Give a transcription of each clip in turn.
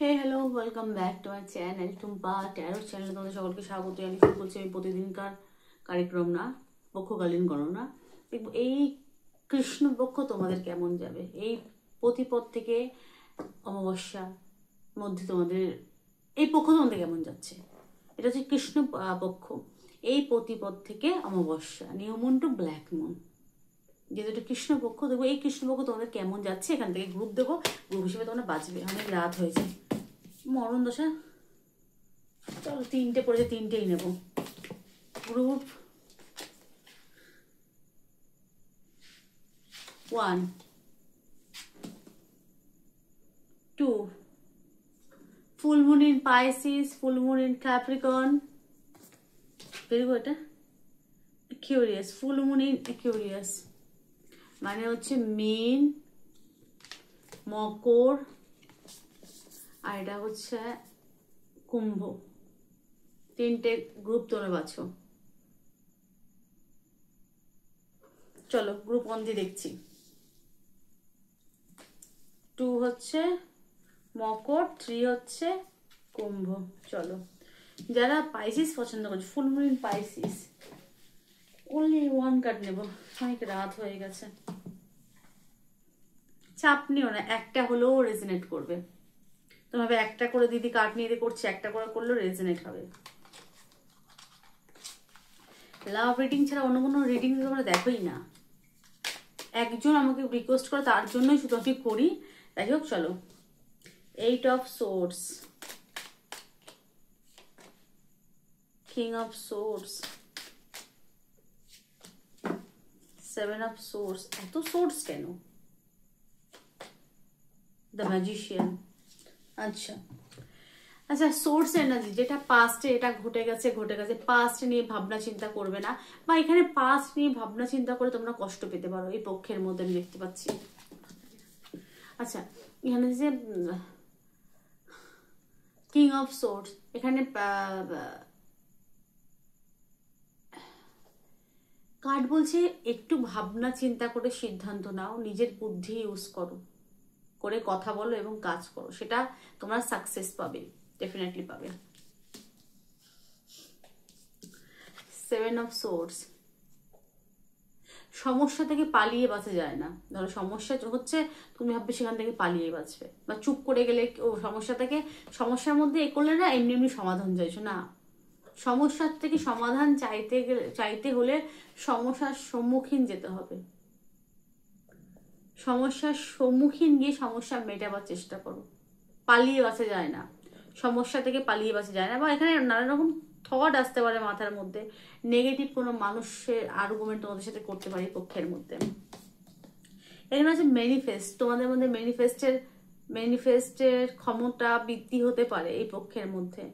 Hey hello, welcome back to my channel Tumpa tarot চ্যানেলে তোমাদের সকলকে স্বাগত জানিয়ে শুরু করছি আমি প্রতিদিনকার কার্যক্রম না, পক্ষকালীন গণনা। দেখবো এই কৃষ্ণপক্ষ তোমাদের কেমন যাবে, এই প্রতিপদ থেকে অমাবস্যার মধ্যে তোমাদের এই পক্ষ তোমাদের কেমন যাচ্ছে। এটা হচ্ছে কৃষ্ণ পক্ষ, এই প্রতিপদ থেকে অমাবস্যা, new moon two black moon, যেহেতু এটা কৃষ্ণপক্ষ। দেখবো এই কৃষ্ণপক্ষ তোমাদের কেমন যাচ্ছে, এখান থেকে গ্রুপ দেবো, গ্রুপ হিসেবে তোমরা বাঁচবে। অনেক রাত হয়েছে, মরণ দশা। চলো তিনটে পড়েছে, তিনটেই নেব। Group 1, 2, full moon in Pisces, full moon in Capricorn, বেরবো এটা Aquarius, full moon in Aquarius মানে হচ্ছে মীন, মকর, আর এটা হচ্ছে কুম্ভ। তিনটে গ্রুপ তোমরা বাছো। চলো গ্রুপ 1 দিয়ে দেখছি। 2 হচ্ছে মকর, 3 হচ্ছে কুম্ভ। চলো, যারা পাইসিস পছন্দ করছে, full moon in Pisces, only 1 card নেব, অনেক রাত হয়ে গেছে। চাপ নিও না, একটা হলেও রেজনেট করবে। তোমাকে একটা করে দিদি কার্ড নিয়ে করছে, একটা করে করলেও রেজনেট হবে। লাভ রিডিং ছাড়া অন্য কোনো রিডিং তোমরা দেখোই না। একজন আমাকে রিকোয়েস্ট করে, তার জন্যই শুধু আমি করি। যাই হোক চলো, 8 of swords, king of swords, 7 of swords. এত সোর্স কেন? The magician. আচ্ছা আচ্ছা, সোর্স এনার্জি যেটা পাস্টে, এটা ঘটে গেছে, পাস্ট নিয়ে ভাবনা চিন্তা করবে না, বা এখানে পাস্ট নিয়ে ভাবনা চিন্তা করে তোমরা কষ্ট পেতে পারো এই পক্ষের মধ্যে, আমি দেখতে পাচ্ছি। আচ্ছা, এখানে যে কিং অফ সোর্স, এখানে কার্ড বলছে একটু ভাবনা চিন্তা করে সিদ্ধান্ত নাও, নিজের বুদ্ধি ইউজ করো, করে কথা বলো এবং কাজ করো, সেটা তোমরা সাকসেস পাবে, ডেফিনেটলি পাবে। 7 অফ সোর্স, সমস্যা থেকে পালিয়ে বাঁচা যায় না। ধরো সমস্যা হচ্ছে, তুমি ভাববে সেখান থেকে পালিয়ে বাঁচবে, বা চুপ করে গেলে ও সমস্যা থেকে, সমস্যার মধ্যে এ করলে না এমনি এমনি সমাধান চাইছো না। সমস্যার থেকে সমাধান চাইতে হলে সমস্যার সম্মুখীন যেতে হবে। সমস্যার সম্মুখীন গিয়ে সমস্যা মেটাবার চেষ্টা করো, পালিয়ে বাঁচা যায় না, সমস্যা থেকে পালিয়ে বাঁচা যায় না। বা এখানে নানা রকম থট আসতে পারে মাথার মধ্যে, নেগেটিভ কোনো মানুষের আর্গুমেন্ট তোমাদের সাথে করতে পারে পক্ষের মধ্যে। এখানে হচ্ছে ম্যানিফেস্ট, তোমাদের মধ্যে ম্যানিফেস্টের ক্ষমতা বৃদ্ধি হতে পারে এই পক্ষের মধ্যে।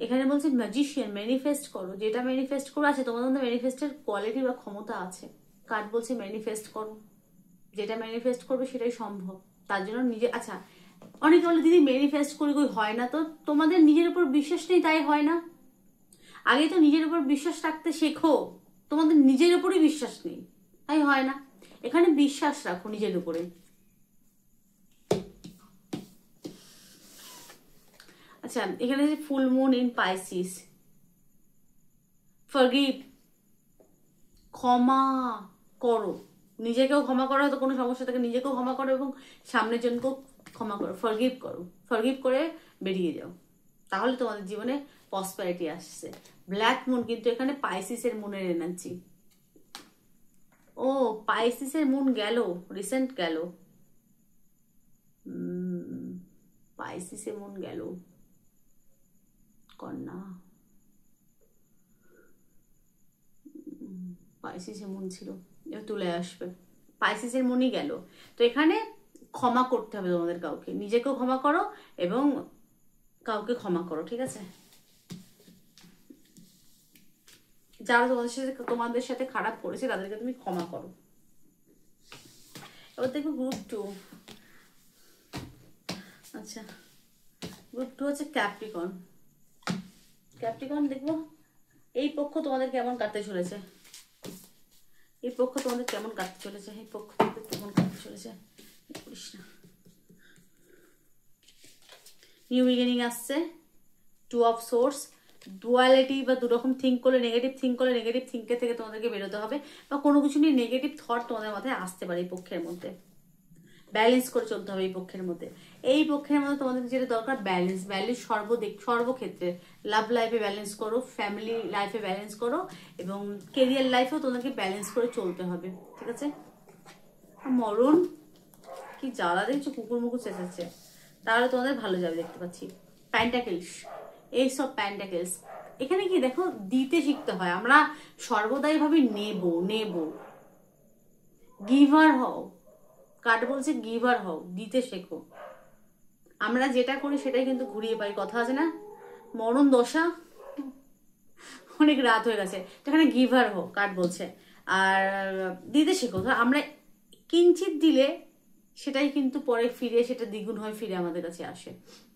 এখানে বলছে ম্যাজিশিয়ান, ম্যানিফেস্ট করো, যেটা ম্যানিফেস্ট করো আছে তোমাদের মধ্যে, ম্যানিফেস্টের কোয়ালিটি বা ক্ষমতা আছে। কার্ড বলছে ম্যানিফেস্ট করো, যেটা ম্যানিফেস্ট করবে সেটাই সম্ভব। তার জন্য নিজে, আচ্ছা অনেকে বলে দিদি ম্যানিফেস্ট করি কই হয় না, তো তোমাদের নিজের উপর বিশ্বাস নেই তাই হয় না। আগে তো নিজের উপর বিশ্বাস রাখতে শেখো, তোমাদের নিজের উপরই বিশ্বাস নেই তাই হয় না। এখানে বিশ্বাস রাখো নিজের উপরে। আচ্ছা, এখানে যে full moon in Pisces, forgive, ক্ষমা করো, নিজেকেও ক্ষমা করো, হয়তো কোনো সমস্যা থেকে নিজেকেও ক্ষমা করো এবং সামনের জনকেও ক্ষমা করো, ফরগিভ করো, ফরগিভ করে বেরিয়ে যাও, তাহলে তোমাদের জীবনে প্রসপারিটি আসছে। ব্ল্যাক মুন কিন্তু এখানে পাইসিসের মুনের এনার্জি। ও পাইসিসের মুন গেল, রিসেন্ট গেল, পাইসিসের মুন গেল, কন্যা, পাইসিসের মুন ছিল, এবার তুলে আসবে, পাইসিসের মুনই গেল। তো এখানে ক্ষমা করতে হবে তোমাদের কাউকে, নিজেকেও ক্ষমা করো এবং কাউকে ক্ষমা করো, ঠিক আছে। যারা তোমাদের সাথে খারাপ করেছে তাদেরকে তুমি ক্ষমা করো। এবার দেখো গ্রুপ 2। আচ্ছা, গ্রুপ 2 হচ্ছে ক্যাপ্রিকন। ক্যাপ্রিকন দেখবো এই পক্ষ তোমাদের কেমন কাটতে চলেছে, এই পক্ষ তোমাদের কেমন কাটতে চলেছে, এই পক্ষ তোমাদের কেমন কাটতে চলেছে। করিস না, নিউ বিগিনিং আসছে, টু অফ সোর্স, ডুয়ালিটি বা দুরকম থিঙ্ক করলে, নেগেটিভ থিঙ্ক করলে নেগেটিভ থিঙ্কের থেকে তোমাদেরকে বেরোতে হবে, বা কোনো কিছু নিয়ে নেগেটিভ থট তোমাদের মাথায় আসতে পারে এই পক্ষের মধ্যে। ব্যালেন্স করে চলতে হবে এই পক্ষের মধ্যে। এই পক্ষের মধ্যে তোমাদের যেটা দরকার ব্যালেন্স, ব্যালেন্স সর্বক্ষেত্রে। লাভ লাইফে ব্যালেন্স করো, ফ্যামিলি লাইফে ব্যালেন্স করো, এবং কেরিয়ার লাইফেও তোমাদেরকে ব্যালেন্স করে চলতে হবে, ঠিক আছে? মরণ কি জ্বালা দেখছো, কুকুর মুকুর চেঁচাচ্ছে, তাহলে তোমাদের ভালো যাবে দেখতে পাচ্ছি। প্যান্টাকেলস, এইসব প্যান্টাকেলস এখানে কি দেখো, দিতে শিখতে হয়। আমরা সর্বদাই ভাবি নেব নেব, গিভার হও। কার্ড বলছে গিভার হও, দিতে শেখো। আমরা যেটা করি সেটাই কিন্তু ঘুরিয়ে পাই, কথা আছে না, মরণ দশা। অনেক রাত হয়ে গেছে, যেখানে গিভার হও কার্ড বলছে, আর দিতে শেখো। আমরা কিঞ্চিত দিলে সেটাই কিন্তু পরে ফিরে, সেটা দ্বিগুণ হয়, ফিরে আমাদের কাছে আসে।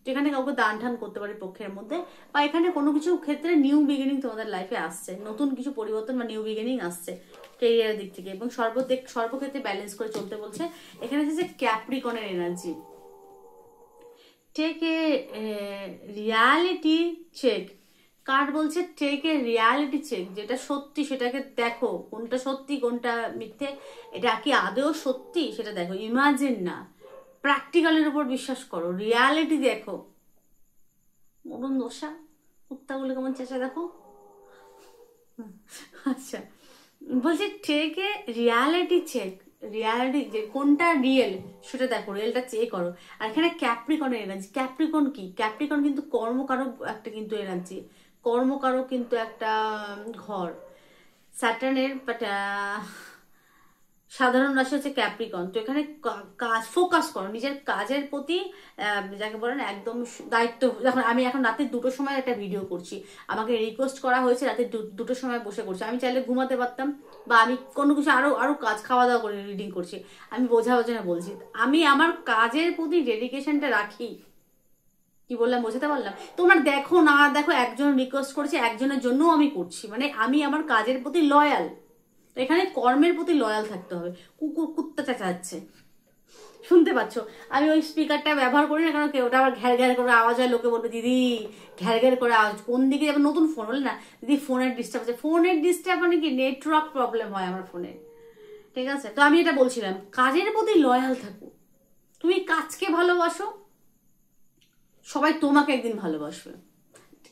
যেখানে কাউকে দান ঠান করতে পারে পক্ষের মধ্যে, বা এখানে কোনো কিছু ক্ষেত্রে নিউ বিগিনিং তোমাদের লাইফে আসছে, নতুন কিছু পরিবর্তন বা নিউ বিগিনিং আসছে কেরিয়ারের দিক থেকে, এবং সর্বক্ষেত্রে ব্যালেন্স করে চলতে বলছে। এখানে হচ্ছে ক্যাপ্রিকনের energy. Take a reality check, card বলছে টেক এ রিয়ালিটি চেক, যেটা সত্যি সেটাকে দেখো, কোনটা সত্যি কোনটা মিথ্যে, এটা কি আদৌ সত্যি সেটা দেখো, ইমাজিন না, প্র্যাকটিক্যালের উপর বিশ্বাস করো, রিয়ালিটি দেখো। মরণ দশা, কুত্তাগুলো কেমন চেঁচা দেখো। আচ্ছা, বলছে take a reality check, reality যে কোনটা রিয়েল সেটা দেখো, রিয়েলটা চেক করো। আর এখানে ক্যাপ্রিকনের এনার্জি, ক্যাপ্রিকন কি, ক্যাপ্রিকন কিন্তু কর্মকারক একটা কিন্তু এনার্জি, কর্মকারক কিন্তু একটা ঘর স্যাটার্নের, বাট সাধারণ রাশি হচ্ছে ক্যাপ্রিকন। তো এখানে কাজ ফোকাস করো, নিজের কাজের প্রতি, যাকে বলেন একদম দায়িত্ব। যখন আমি এখন রাতে 2টোর সময় একটা ভিডিও করছি, আমাকে রিকোয়েস্ট করা হয়েছে রাতে 2টোর সময় বসে করছি, আমি চাইলে ঘুমাতে পারতাম, বা আমি কোনো কিছু আরো কাজ, খাওয়া দাওয়া করে রিডিং করছি, আমি বোঝার জন্য বলছি, আমি আমার কাজের প্রতি ডেডিকেশনটা রাখি। কি বললাম বোঝাতে পারলাম? তোমার দেখো না দেখো, একজন রিকোয়েস্ট করেছে, একজনের জন্য আমি করছি, মানে আমি আমার কাজের প্রতি লয়াল। তো এখানে কর্মের প্রতি লয়াল থাকতে হবে। কুত্তা চেঁচাচ্ছে, শুনতে পাচ্ছ? আমি ওই স্পিকারটা ব্যবহার করি না, কারণ ওটা আবার ঘ্যার ঘ্যার করে আওয়াজ হয়, লোকে বলবে দিদি ঘ্যার ঘ্যার করে আওয়াজ, কোন দিকে যাবে, নতুন ফোন হলে না দিদি ফোনের ডিস্টার্ব আছে। ফোনের ডিস্টার্ব মানে কি, নেটওয়ার্ক প্রবলেম হয় আমার ফোনে, ঠিক আছে? তো আমি এটা বলছিলাম, কাজের প্রতি লয়াল থাকো। তুমি কাজকে ভালোবাসো, সবাই তোমাকে একদিন ভালোবাসবে।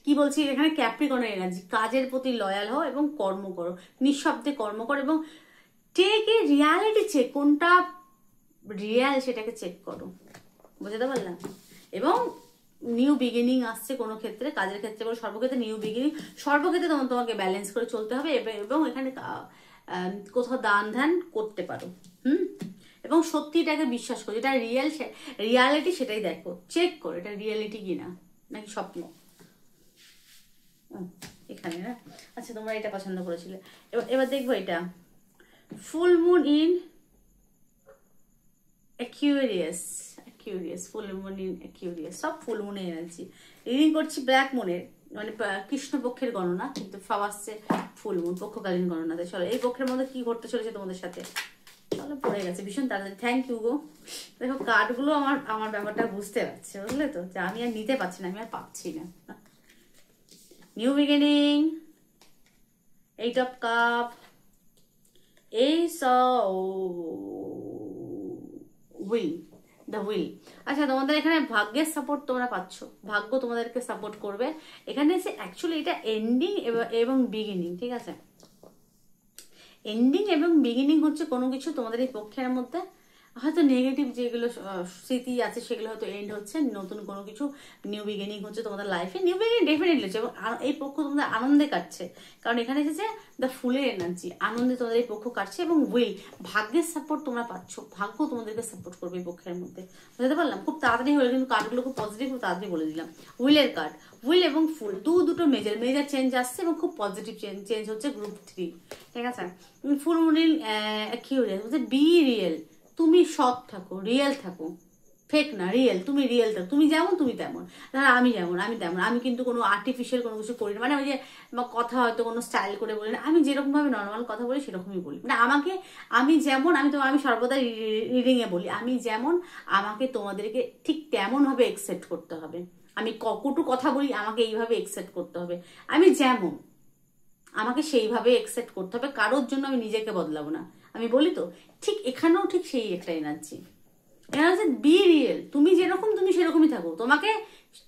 কি বলছি এখানে, ক্যাপ্রিকনের এনার্জি, কাজের প্রতি লয়াল হও এবং কর্ম করো, নিঃশব্দে কর্ম করো, এবং টেক এ রিয়ালিটি চেক, কোনটা রিয়াল সেটাকে চেক করো, বুঝতে পারলাম? এবং নিউ বিগিনিং আসছে কোনো ক্ষেত্রে, কাজের ক্ষেত্রে বলো, সর্বক্ষেত্রে নিউ বিগিনিং, সর্বক্ষেত্রে তোমাকে ব্যালেন্স করে চলতে হবে, এবং এখানে কোথাও দান ধ্যান করতে পারো, এবং সত্যিটাকে বিশ্বাস করো, যেটা রিয়ালিটি সেটাই দেখো, চেক করো এটা রিয়ালিটি কিনা নাকি স্বপ্ন। এখানে না, আচ্ছা তোমরা এটা পছন্দ করেছিলে। এবার দেখবো এটা, full moon in Aquarius, full moon in Aquarius, সব ফুল মুনে এনার্জি। রিডিং করছি ব্ল্যাক মুনের, মানে কৃষ্ণপক্ষের গণনা, কিন্তু সব আসছে ফুল মুন, পক্ষকালীন গণনাতে। চলো এই পক্ষের মধ্যে কি ঘটতে চলেছে তোমাদের সাথে, চলো পড়ে গেছে ভীষণ তাড়াতাড়ি। থ্যাংক ইউ গো। দেখো কার্ডগুলো আমার ব্যাপারটা বুঝতে পারছে, বুঝলে তো, যে আমি আর নিতে পারছি না, আমি আর পাচ্ছি না। New beginning, 8 of cup, Ace of wheel, the wheel. আচ্ছা তোমাদের এখানে ভাগ্যের সাপোর্ট তোমরা পাচ্ছ, ভাগ্য তোমাদেরকে সাপোর্ট করবে। এখানে এসে অ্যাকচুয়ালি এটা এন্ডিং এবং বিগিনিং, ঠিক আছে? এন্ডিং এবং বিগিনিং হচ্ছে কোনো কিছু তোমাদের এই পক্ষের মধ্যে, হয়তো নেগেটিভ যেগুলো স্মৃতি আছে সেগুলো হয়তো এন্ড হচ্ছে, নতুন কোনো কিছু নিউ বিগিনিং হচ্ছে তোমাদের লাইফে। নিউ বিগিনিং ডেফিনেটলি হচ্ছে, এবং এই পক্ষ তোমাদের আনন্দে কাটছে, কারণ এখানে এসেছে দ্য ফুলের এনার্জি, আনন্দে তোমাদের এই পক্ষ কাটছে। এবং উইল, ভাগ্যের সাপোর্ট তোমরা পাচ্ছ, ভাগ্য তোমাদেরকে সাপোর্ট করবে এই পক্ষের মধ্যে, বুঝতে পারলাম? খুব তাড়াতাড়ি হলো, কিন্তু কার্ডগুলো খুব পজিটিভ, খুব তাড়াতাড়ি বলে দিলাম। উইলের কার্ড, উইল এবং ফুল, দুটো মেজর চেঞ্জ আসছে, এবং খুব পজিটিভ চেঞ্জ হচ্ছে গ্রুপ 3, ঠিক আছে? ফুল উইল অ্যাকিউরিয়াস বলছে বি রিয়েল, তুমি সৎ থাকো, রিয়েল থাকো, ফেক না, রিয়েল। তুমি রিয়েল, তুমি যেমন তুমি তেমন, তাহলে আমি যেমন আমি তেমন। আমি কিন্তু কোনো আর্টিফিশিয়াল কোনো কিছু করি না, মানে ওই যে কথা হয়তো কোনো স্টাইল করে বলি না, আমি যেরকম ভাবে নর্মাল কথা বলি সেরকমই বলি। না আমাকে, আমি যেমন, আমি সর্বদা রিডিং এ বলি, আমি যেমন আমাকে তোমাদেরকে ঠিক তেমন ভাবে একসেপ্ট করতে হবে। আমি কটু কথা বলি, আমাকে এইভাবে একসেপ্ট করতে হবে। আমি যেমন, আমাকে সেইভাবে একসেপ্ট করতে হবে, কারোর জন্য আমি নিজেকে বদলাবো না। আমি বলি তো, ঠিক এখানেও ঠিক সেই একটা এনার্জি। এখানে হচ্ছে বি রিয়েল, তুমি যেরকম তুমি সেরকমই থাকো, তোমাকে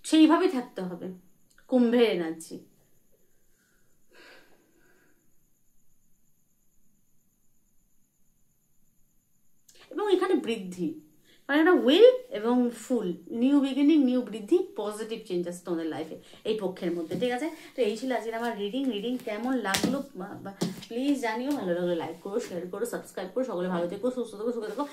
সেইভাবে থাকতে হবে। কুম্ভের এনার্জি। এবং এখানে বৃদ্ধি, মানে একটা উইল এবং ফুল, নিউ বিগিনিং, নিউ বৃদ্ধি, পজিটিভ চেঞ্জেস তোমাদের লাইফে এই পক্ষের মধ্যে। ঠিক আছে, তো এই ছিল আজকের আমার রিডিং কেমন লাগলো প্লিজ জানিও। ভালো লাগলে লাইক করো, শেয়ার করো, সাবস্ক্রাইব করো। সকলে ভালো থেকো, সুস্থ থেকো, সুখে থেকো।